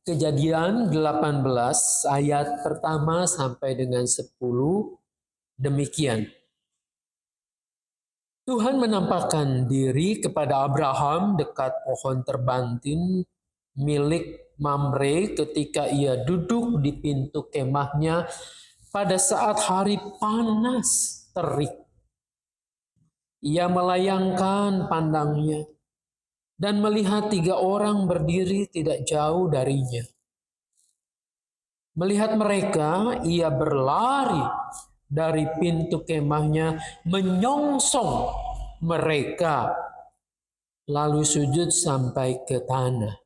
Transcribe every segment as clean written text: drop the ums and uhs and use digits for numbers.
Kejadian 18 ayat pertama sampai dengan 10 demikian. Tuhan menampakkan diri kepada Abraham dekat pohon terbantin milik Mamre ketika ia duduk di pintu kemahnya pada saat hari panas terik. Ia melayangkan pandangnya dan melihat 3 orang berdiri tidak jauh darinya. Melihat mereka, ia berlari dari pintu kemahnya menyongsong mereka, lalu sujud sampai ke tanah.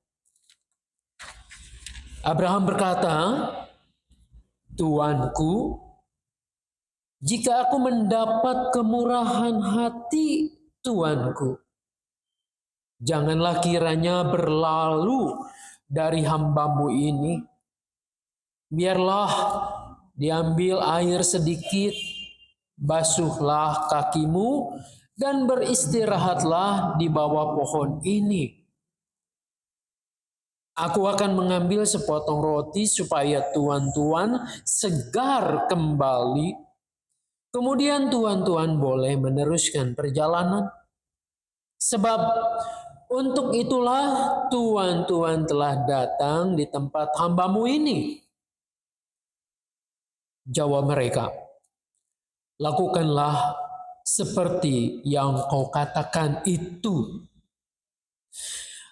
Abraham berkata, "Tuanku, jika aku mendapat kemurahan hati, Tuanku, janganlah kiranya berlalu dari hambamu ini. Biarlah diambil air sedikit, basuhlah kakimu, dan beristirahatlah di bawah pohon ini. Aku akan mengambil sepotong roti supaya tuan-tuan segar kembali. Kemudian tuan-tuan boleh meneruskan perjalanan. Sebab untuk itulah tuan-tuan telah datang di tempat hambamu ini." Jawab mereka, "Lakukanlah seperti yang kau katakan itu."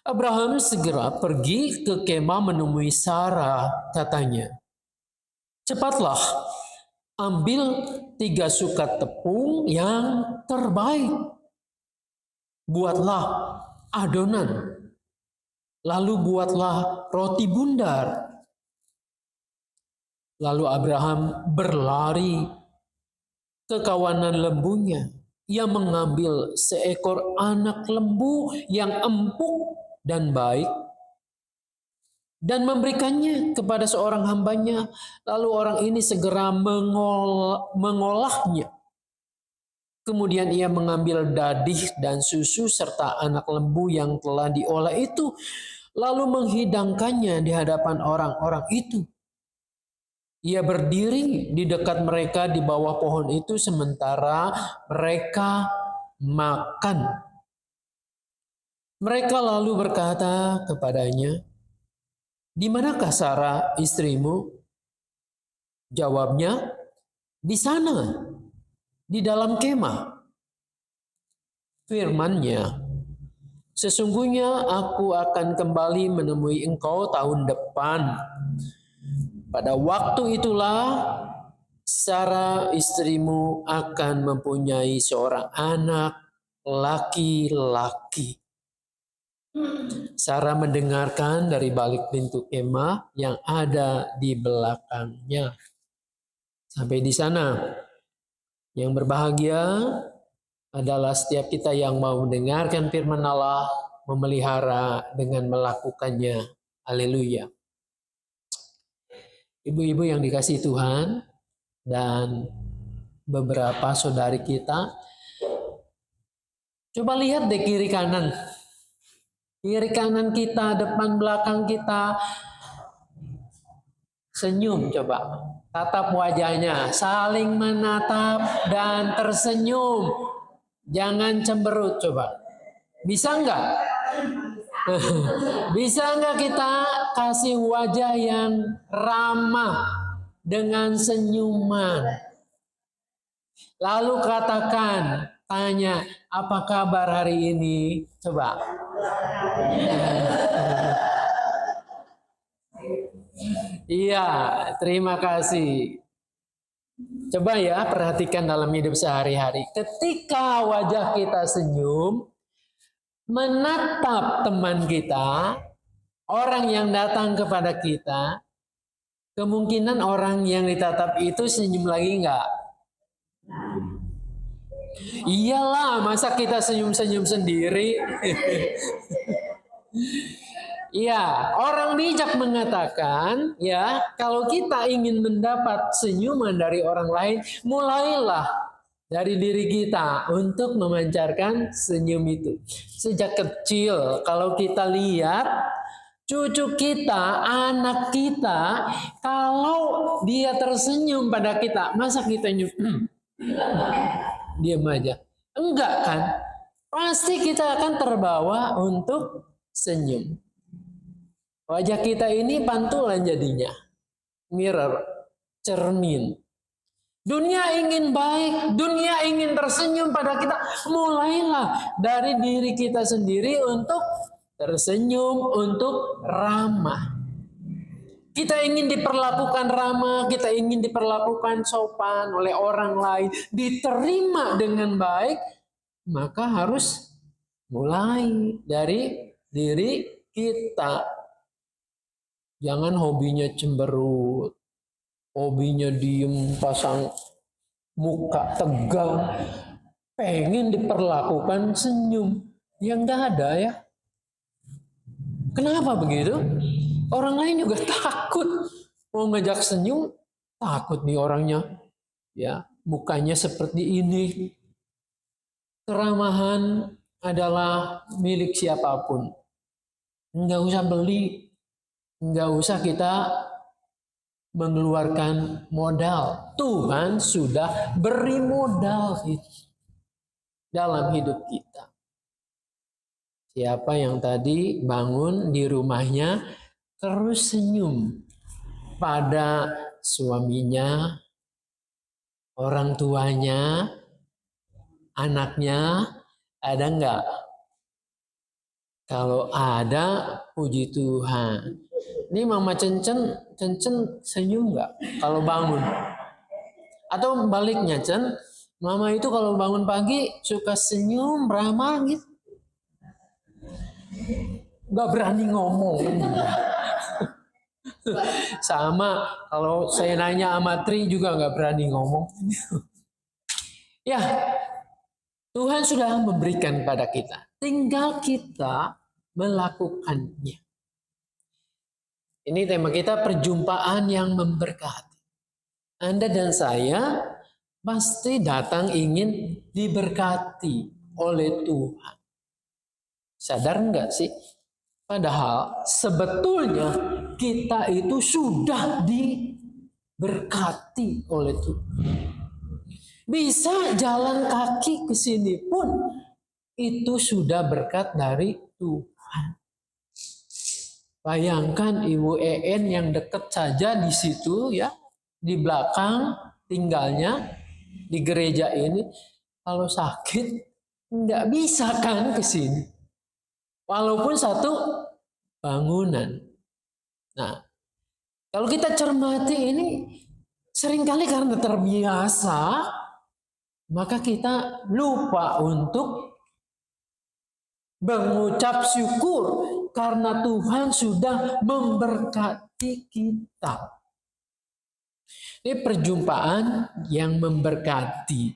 Abraham segera pergi ke kemah menemui Sarah, katanya, "Cepatlah, ambil 3 sukat tepung yang terbaik. Buatlah adonan, lalu buatlah roti bundar." Lalu Abraham berlari ke kawanan lembunya. Ia mengambil seekor anak lembu yang empuk dan baik dan memberikannya kepada seorang hambanya. Lalu orang ini segera mengolahnya. Kemudian ia mengambil dadih dan susu serta anak lembu yang telah diolah itu, lalu menghidangkannya di hadapan orang-orang itu. Ia berdiri di dekat mereka di bawah pohon itu sementara mereka makan. Mereka lalu berkata kepadanya, "Di manakah Sarah istrimu?" Jawabnya, "Di sana, di dalam kemah." Firman-Nya, "Sesungguhnya aku akan kembali menemui engkau tahun depan. Pada waktu itulah Sarah istrimu akan mempunyai seorang anak laki-laki." Sarah mendengarkan dari balik pintu kemah yang ada di belakangnya. Sampai di sana. Yang berbahagia adalah setiap kita yang mau mendengarkan firman Allah, memelihara dengan melakukannya. Haleluya. Ibu-ibu yang dikasihi Tuhan dan beberapa saudari kita, coba lihat deh kiri kanan. Kiri kanan kita, depan belakang kita. Senyum coba. Tatap wajahnya, saling menatap dan tersenyum. Jangan cemberut coba. Bisa enggak? Bisa enggak kita kasih wajah yang ramah dengan senyuman? Lalu katakan, tanya, "Apa kabar hari ini?" Coba. Iya, terima kasih. Coba ya, perhatikan dalam hidup sehari-hari. Ketika wajah kita senyum, menatap teman kita, orang yang datang kepada kita, kemungkinan orang yang ditatap itu senyum lagi enggak? Iyalah, masa kita senyum-senyum sendiri? Ya, orang bijak mengatakan, ya, kalau kita ingin mendapat senyuman dari orang lain, mulailah dari diri kita untuk memancarkan senyum itu. Sejak kecil, kalau kita lihat Cucu kita, anak kita, kalau dia tersenyum pada kita, masa kita diam aja? Enggak kan? Pasti kita akan terbawa untuk senyum. Wajah kita ini pantulan jadinya. Mirror, cermin. Dunia ingin baik, dunia ingin tersenyum pada kita. Mulailah dari diri kita sendiri untuk tersenyum, untuk ramah. Kita ingin diperlakukan ramah, kita ingin diperlakukan sopan oleh orang lain, diterima dengan baik, maka harus mulai dari diri kita. Jangan hobinya cemberut, hobinya diem, pasang muka tegang, pengen diperlakukan senyum. Yang enggak ada ya. Kenapa begitu? Orang lain juga takut mau ngajak senyum, takut nih orangnya, ya mukanya seperti ini. Keramahan adalah milik siapapun. Enggak usah beli, enggak usah kita mengeluarkan modal. Tuhan sudah beri modal dalam hidup kita. Siapa yang tadi bangun di rumahnya terus senyum pada suaminya, orang tuanya, anaknya, ada enggak? Kalau ada, puji Tuhan. Ini Mama Cencen senyum enggak kalau bangun? Atau baliknya, Cen, Mama itu kalau bangun pagi suka senyum, ramah gitu. Enggak berani ngomong. Sama kalau saya nanya sama Tri juga nggak berani ngomong. Ya, Tuhan sudah memberikan pada kita. Tinggal kita melakukannya. Ini tema kita, perjumpaan yang memberkati. Anda dan saya pasti datang ingin diberkati oleh Tuhan. Sadar nggak sih? Padahal sebetulnya kita itu sudah diberkati oleh Tuhan. Bisa jalan kaki ke sini pun itu sudah berkat dari Tuhan. Bayangkan Ibu En yang dekat saja di situ ya, di belakang tinggalnya di gereja ini, kalau sakit nggak bisa kan ke sini. Walaupun satu bangunan. Nah, kalau kita cermati ini, seringkali karena terbiasa, maka kita lupa untuk mengucap syukur karena Tuhan sudah memberkati kita. Ini perjumpaan yang memberkati.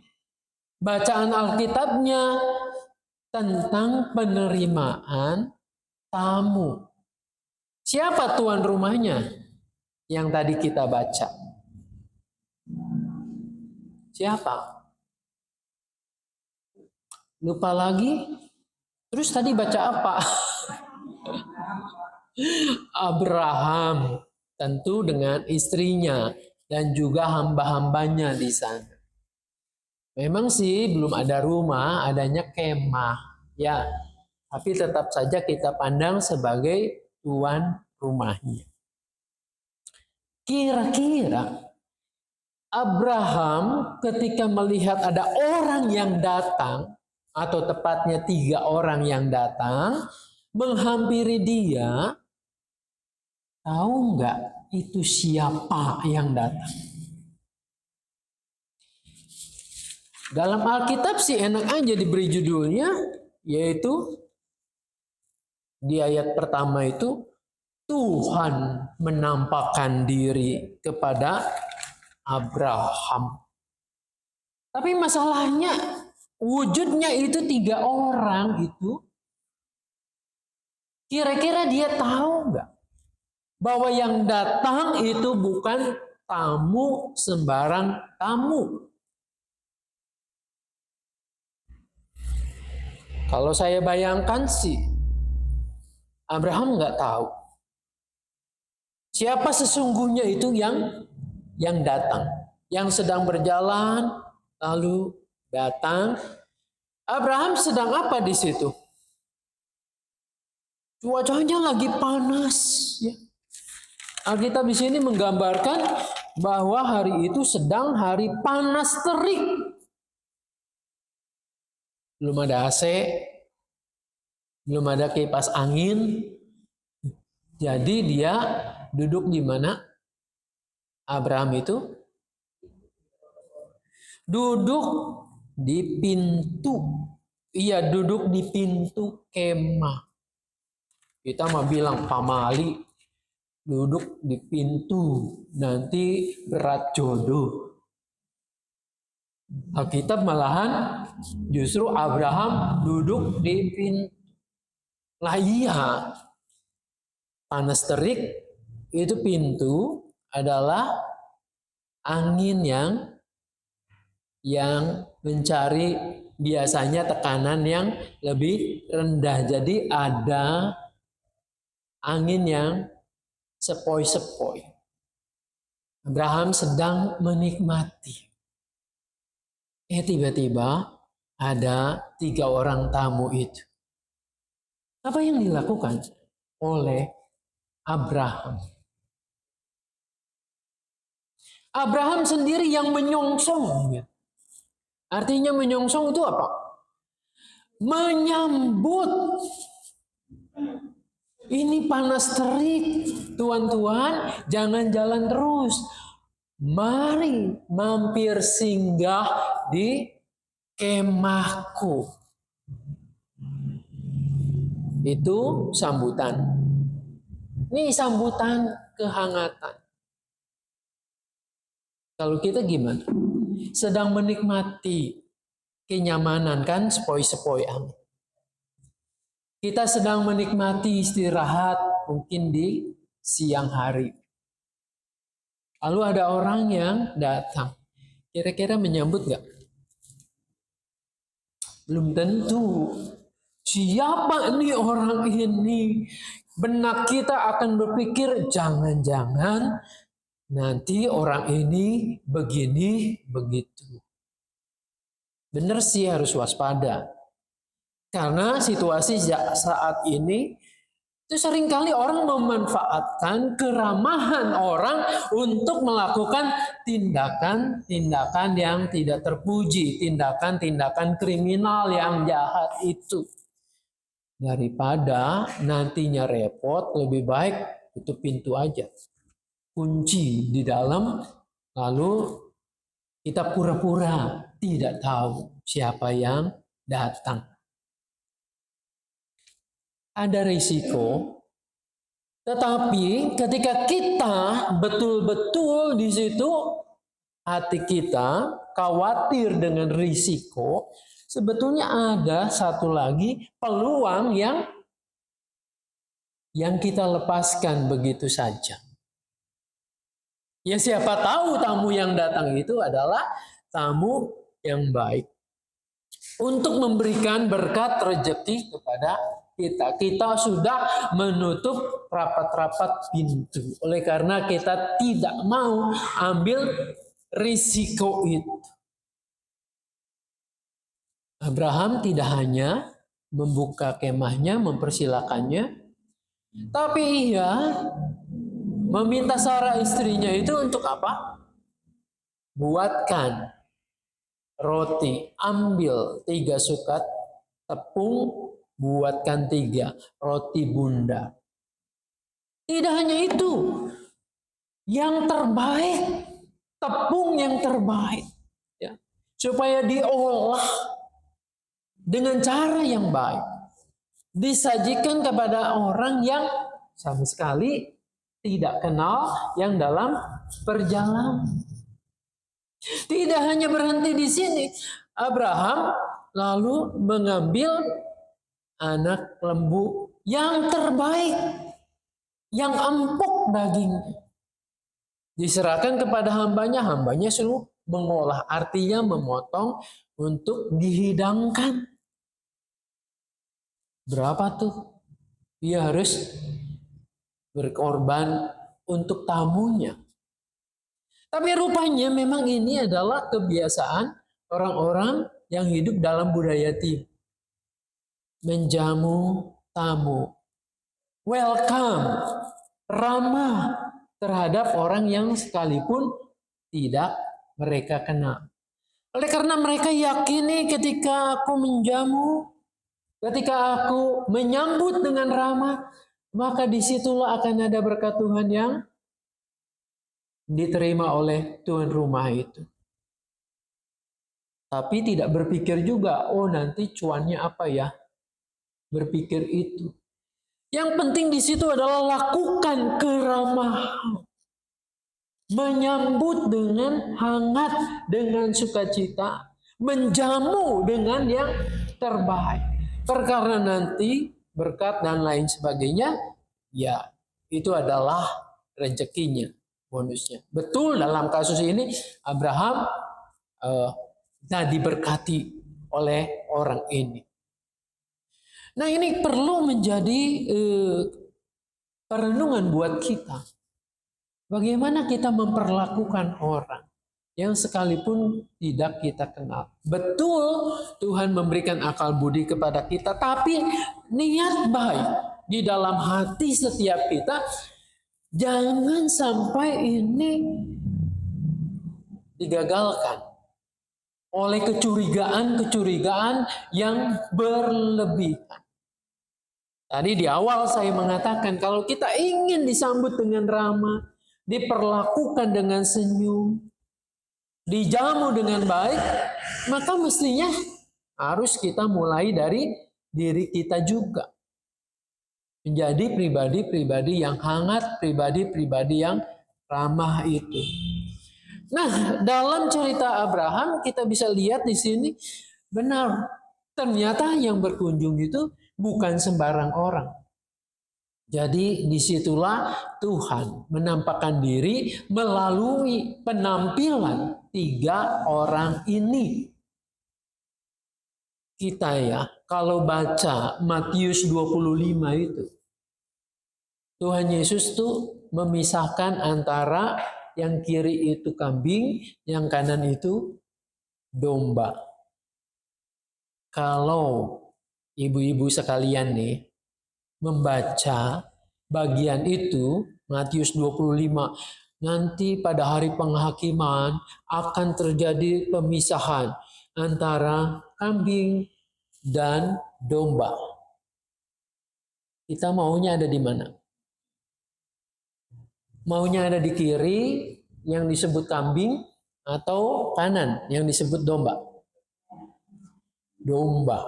Bacaan Alkitabnya tentang penerimaan tamu. Siapa tuan rumahnya yang tadi kita baca? Siapa? Lupa lagi? Terus tadi baca apa? Abraham, tentu dengan istrinya dan juga hamba-hambanya di sana. Memang sih belum ada rumah, adanya kemah. Ya, tapi tetap saja kita pandang sebagai tuan rumahnya. Kira-kira Abraham ketika melihat ada orang yang datang, atau tepatnya 3 orang yang datang, menghampiri dia, tahu nggak itu siapa yang datang? Dalam Alkitab sih enak aja diberi judulnya, yaitu di ayat pertama itu, Tuhan menampakkan diri kepada Abraham. Tapi masalahnya, wujudnya itu 3 orang itu, kira-kira dia tahu nggak bahwa yang datang itu bukan tamu sembarang tamu. Kalau saya bayangkan sih, Abraham nggak tahu. Siapa sesungguhnya itu yang datang, yang sedang berjalan lalu datang. Abraham sedang apa di situ? Cuacanya lagi panas. Ya. Alkitab di sini menggambarkan bahwa hari itu sedang hari panas terik. Belum ada AC, belum ada kipas angin. Jadi dia duduk di mana? Abraham itu duduk di pintu. Ia duduk di pintu kemah. Kita mah bilang pamali, duduk di pintu, nanti berat jodoh. Alkitab malahan justru Abraham duduk di pintu. Lah iya, panas terik itu pintu adalah angin yang mencari biasanya tekanan yang lebih rendah. Jadi ada angin yang sepoi-sepoi. Abraham sedang menikmati. Tiba-tiba ada 3 orang tamu itu. Apa yang dilakukan oleh Abraham? Abraham sendiri yang menyongsong. Artinya menyongsong itu apa? Menyambut. Ini panas terik, tuan-tuan, jangan jalan terus. Mari mampir singgah di kemahku. Itu sambutan. Ini sambutan kehangatan. Kalau kita gimana? Sedang menikmati kenyamanan kan, sepoi-sepoi angin. Kita sedang menikmati istirahat mungkin di siang hari. Lalu ada orang yang datang. Kira-kira menyambut nggak? Belum tentu. Siapa nih orang ini? Benak kita akan berpikir, jangan-jangan nanti orang ini begini, begitu. Benar sih harus waspada. Karena situasi saat ini itu seringkali orang memanfaatkan keramahan orang untuk melakukan tindakan-tindakan yang tidak terpuji, tindakan-tindakan kriminal yang jahat itu. Daripada nantinya repot, lebih baik tutup pintu aja. Kunci di dalam, lalu kita pura-pura tidak tahu siapa yang datang. Ada risiko, tetapi ketika kita betul-betul di situ hati kita khawatir dengan risiko, sebetulnya ada satu lagi peluang yang kita lepaskan begitu saja. Ya siapa tahu tamu yang datang itu adalah tamu yang baik untuk memberikan berkat rezeki kepada kita. Kita sudah menutup rapat-rapat pintu. Oleh karena kita tidak mau ambil risiko itu. Abraham tidak hanya membuka kemahnya, mempersilakannya, tapi ia meminta Sarah istrinya itu untuk apa? Buatkan roti, ambil 3 sukat tepung, buatkan 3 roti bunda. Tidak hanya itu, yang terbaik, tepung yang terbaik, ya, supaya diolah dengan cara yang baik, disajikan kepada orang yang sama sekali tidak kenal yang dalam perjalanan. Tidak hanya berhenti di sini, Abraham lalu mengambil anak lembu yang terbaik, yang empuk dagingnya. Diserahkan kepada hambanya, hambanya suruh mengolah, artinya memotong untuk dihidangkan. Berapa tuh? Dia harus berkorban untuk tamunya. Tapi rupanya memang ini adalah kebiasaan orang-orang yang hidup dalam budaya timur. Menjamu tamu. Welcome. Ramah terhadap orang yang sekalipun tidak mereka kenal. Oleh karena mereka yakini ketika aku menjamu, ketika aku menyambut dengan ramah, maka disitulah akan ada berkat Tuhan yang diterima oleh tuan rumah itu. Tapi tidak berpikir juga, oh nanti cuannya apa ya? Berpikir itu. Yang penting di situ adalah lakukan keramahan. Menyambut dengan hangat, dengan sukacita. Menjamu dengan yang terbaik. Karena nanti berkat dan lain sebagainya, ya itu adalah rezekinya, bonusnya. Betul dalam kasus ini Abraham diberkati oleh orang ini. Nah ini perlu menjadi perenungan buat kita. Bagaimana kita memperlakukan orang yang sekalipun tidak kita kenal. Betul Tuhan memberikan akal budi kepada kita, tapi niat baik di dalam hati setiap kita, jangan sampai ini digagalkan oleh kecurigaan-kecurigaan yang berlebihan. Tadi di awal saya mengatakan kalau kita ingin disambut dengan ramah, diperlakukan dengan senyum, dijamu dengan baik, maka mestinya harus kita mulai dari diri kita juga. Menjadi pribadi-pribadi yang hangat, pribadi-pribadi yang ramah itu. Nah, dalam cerita Abraham kita bisa lihat di sini benar. Ternyata yang berkunjung itu bukan sembarang orang. Jadi disitulah Tuhan menampakkan diri melalui penampilan 3 orang ini. Kita ya, kalau baca Matius 25 itu, Tuhan Yesus tuh memisahkan antara yang kiri itu kambing, yang kanan itu domba. Kalau ibu-ibu sekalian nih, membaca bagian itu, Matius 25, nanti pada hari penghakiman akan terjadi pemisahan antara kambing dan domba. Kita maunya ada di mana? Maunya ada di kiri yang disebut kambing atau kanan yang disebut domba? Domba.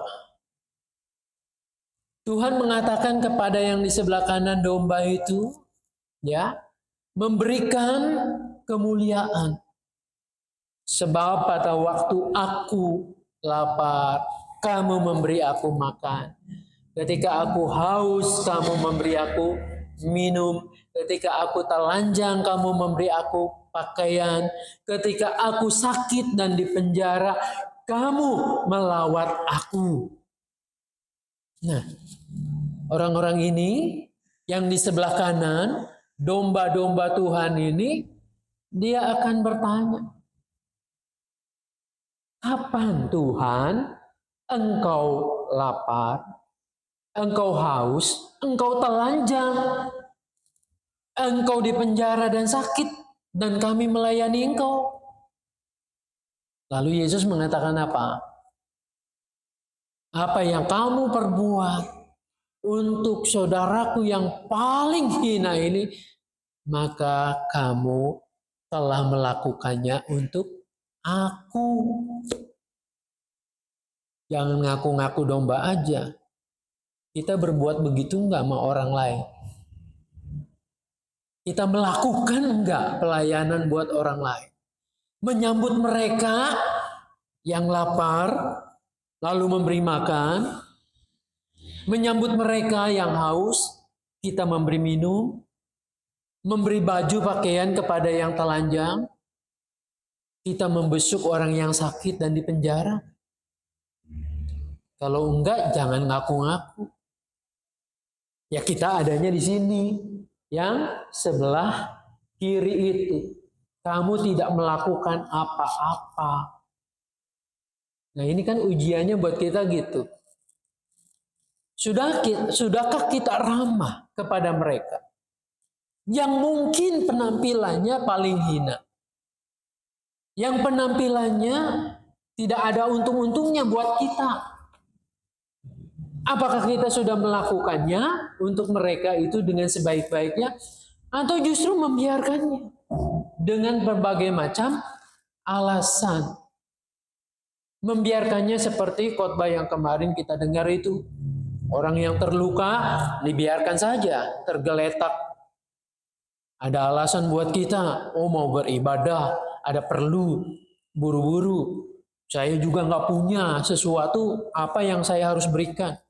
Tuhan mengatakan kepada yang di sebelah kanan domba itu, ya, memberikan kemuliaan. Sebab pada waktu aku lapar, kamu memberi aku makan. Ketika aku haus, kamu memberi aku minum. Ketika aku telanjang, kamu memberi aku pakaian. Ketika aku sakit dan di penjara, kamu melawat aku. Nah, orang-orang ini yang di sebelah kanan, domba-domba Tuhan ini, dia akan bertanya, kapan Tuhan engkau lapar, engkau haus, engkau telanjang, engkau di penjara dan sakit, dan kami melayani engkau? Lalu Yesus mengatakan apa? Apa yang kamu perbuat untuk saudaraku yang paling hina ini, maka kamu telah melakukannya untuk aku. Jangan ngaku-ngaku domba aja. Kita berbuat begitu enggak sama orang lain? Kita melakukan enggak pelayanan buat orang lain? Menyambut mereka yang lapar, lalu memberi makan. Menyambut mereka yang haus, kita memberi minum. Memberi baju pakaian kepada yang telanjang. Kita membesuk orang yang sakit dan di penjara. Kalau enggak, jangan ngaku-ngaku. Ya kita adanya di sini, yang sebelah kiri itu, kamu tidak melakukan apa-apa. Nah ini kan ujiannya buat kita gitu. Sudahkah kita ramah kepada mereka yang mungkin penampilannya paling hina, yang penampilannya tidak ada untung-untungnya buat kita? Apakah kita sudah melakukannya untuk mereka itu dengan sebaik-baiknya, atau justru membiarkannya dengan berbagai macam alasan? Membiarkannya seperti khotbah yang kemarin kita dengar itu. Orang yang terluka dibiarkan saja, tergeletak. Ada alasan buat kita, oh mau beribadah, ada perlu, buru-buru. Saya juga nggak punya sesuatu apa yang saya harus berikan.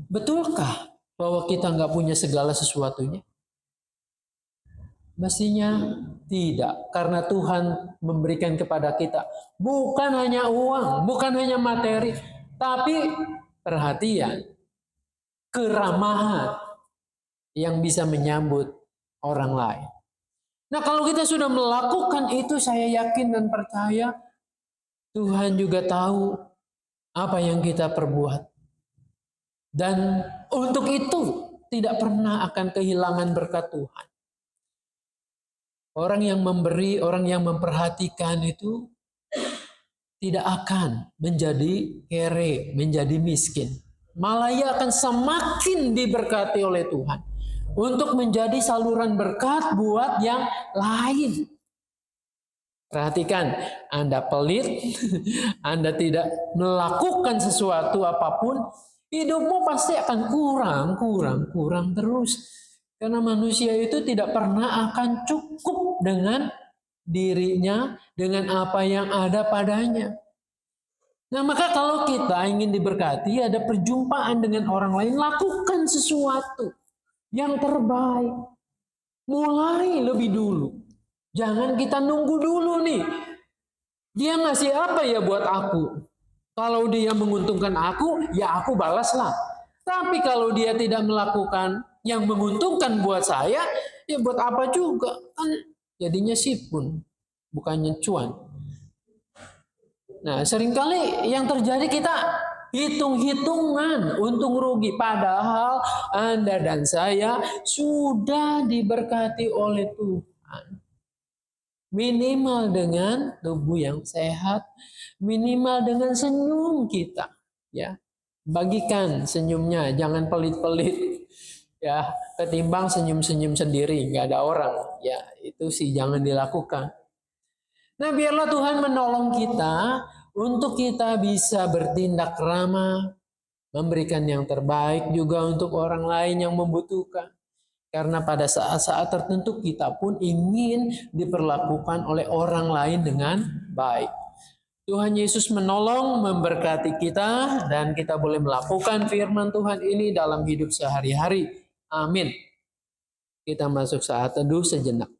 Betulkah bahwa kita nggak punya segala sesuatunya? Mestinya tidak, karena Tuhan memberikan kepada kita bukan hanya uang, bukan hanya materi, tapi perhatian, keramahan yang bisa menyambut orang lain. Nah, kalau kita sudah melakukan itu, saya yakin dan percaya Tuhan juga tahu apa yang kita perbuat. Dan untuk itu tidak pernah akan kehilangan berkat Tuhan. Orang yang memberi, orang yang memperhatikan itu tidak akan menjadi kere, menjadi miskin. Malah ia akan semakin diberkati oleh Tuhan untuk menjadi saluran berkat buat yang lain. Perhatikan, Anda pelit, Anda tidak melakukan sesuatu apapun, hidupmu pasti akan kurang terus. Karena manusia itu tidak pernah akan cukup dengan dirinya, dengan apa yang ada padanya. Nah, maka kalau kita ingin diberkati, ada perjumpaan dengan orang lain, lakukan sesuatu yang terbaik. Mulai lebih dulu. Jangan kita nunggu dulu nih. Dia ngasih apa ya buat aku? Kalau dia menguntungkan aku, ya aku balaslah. Tapi kalau dia tidak melakukan yang menguntungkan buat saya, ya buat apa juga? Kan jadinya sipun, bukannya cuan. Nah, seringkali yang terjadi kita hitung-hitungan untung rugi. Padahal Anda dan saya sudah diberkati oleh Tuhan. Minimal dengan tubuh yang sehat, minimal dengan senyum kita, ya. Bagikan senyumnya, jangan pelit-pelit, ya. Ketimbang senyum-senyum sendiri, nggak ada orang, ya. Itu sih jangan dilakukan. Nah, biarlah Tuhan menolong kita untuk kita bisa bertindak ramah, memberikan yang terbaik juga untuk orang lain yang membutuhkan. Karena pada saat-saat tertentu kita pun ingin diperlakukan oleh orang lain dengan baik. Tuhan Yesus menolong, memberkati kita, dan kita boleh melakukan firman Tuhan ini dalam hidup sehari-hari. Amin. Kita masuk saat teduh sejenak.